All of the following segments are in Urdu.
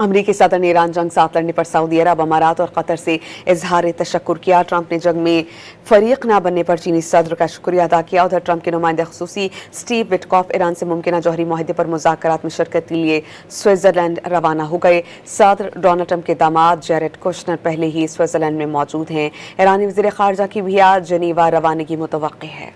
امریکی صدر نے ایران جنگ ساتھ لڑنے پر سعودی عرب، امارات اور قطر سے اظہار تشکر کیا۔ ٹرمپ نے جنگ میں فریق نہ بننے پر چینی صدر کا شکریہ ادا کیا۔ ادھر ٹرمپ کے نمائندہ خصوصی اسٹیو وٹکاف ایران سے ممکنہ جوہری معاہدے پر مذاکرات میں شرکت کے لیے سوئٹزرلینڈ روانہ ہو گئے۔ صدر ڈونلڈ ٹرمپ کے داماد جیرڈ کوشنر پہلے ہی سوئٹزرلینڈ میں موجود ہیں۔ ایرانی وزیر خارجہ کی بھی آج جنیوا روانگی متوقع ہے۔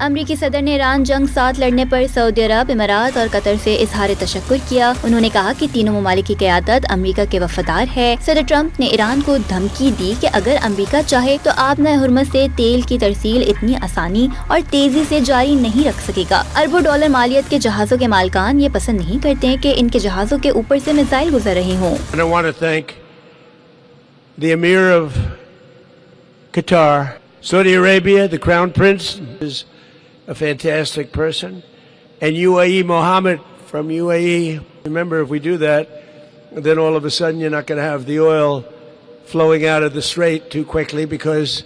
امریکی صدر نے ایران جنگ ساتھ لڑنے پر سعودی عرب، امارات اور قطر سے اظہار تشکر کیا۔ انہوں نے کہا کہ تینوں ممالک کی قیادت امریکہ کے وفادار ہے۔ صدر ٹرمپ نے ایران کو دھمکی دی کہ اگر امریکہ چاہے تو آبنہ ہرمز سے تیل کی ترسیل اتنی آسانی اور تیزی سے جاری نہیں رکھ سکے گا۔ اربوں ڈالر مالیت کے جہازوں کے مالکان یہ پسند نہیں کرتے ہیں کہ ان کے جہازوں کے اوپر سے میزائل گزر رہے ہوں۔ I want to thank the Emir of Qatar, Saudi Arabia, the Crown Prince is a fantastic person, and UAE Mohammed from UAE. Remember, if we do that, then all of a sudden you're not going to have the oil flowing out of the strait too quickly, because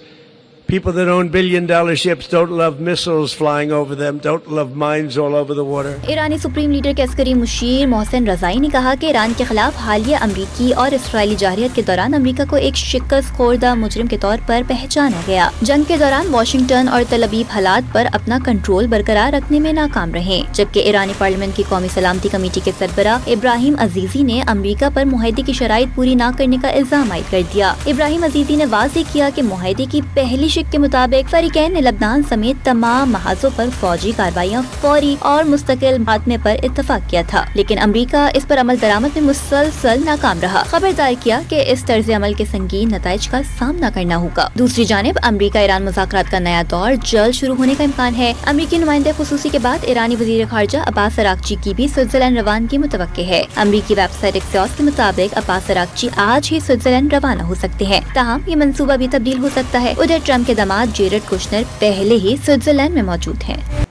people that own billion-dollar ships don't love missiles flying over them, don't love mines all over the water. ایرانی سپریم لیڈر کے عسکری مشیر محسن رضائی نے کہا کہ ایران کے خلاف حالیہ امریکی اور اسرائیلی جارحیت کے دوران امریکہ کو ایک شکست خوردہ مجرم کے طور پر پہچانا گیا۔ جنگ کے دوران واشنگٹن اور تل ابیب حالات پر اپنا کنٹرول برقرار رکھنے میں ناکام رہے، جبکہ ایرانی پارلیمنٹ کی قومی سلامتی کمیٹی کے سربراہ ابراہیم عزیزی نے امریکہ پر معاہدے کی شرائط پوری نہ کرنے کا الزام عائد کر دیا۔ ابراہیم عزیزی نے واضح کیا کہ معاہدے کی پہلی شق کے مطابق فریقین نے لبنان سمیت تمام محاذوں پر فوجی کارروائیاں فوری اور مستقل خاتمے پر اتفاق کیا تھا، لیکن امریکہ اس پر عمل درآمد میں مسلسل ناکام رہا۔ خبردار کیا کہ اس طرز عمل کے سنگین نتائج کا سامنا کرنا ہوگا۔ دوسری جانب امریکہ ایران مذاکرات کا نیا دور جلد شروع ہونے کا امکان ہے۔ امریکی نمائندہ خصوصی کے بعد ایرانی وزیر خارجہ عباس اراغچی کی بھی سوئٹزرلینڈ روانگی متوقع ہے۔ امریکی ویب سائٹ ایکسیوس کے مطابق عباس اراغچی آج ہی سوئٹزرلینڈ روانہ ہو سکتے ہیں، تاہم یہ منصوبہ بھی تبدیل ہو سکتا ہے۔ ادھر ٹرمپ کے داماد جیرڈ کوشنر پہلے ہی سوئٹزرلینڈ میں موجود ہیں۔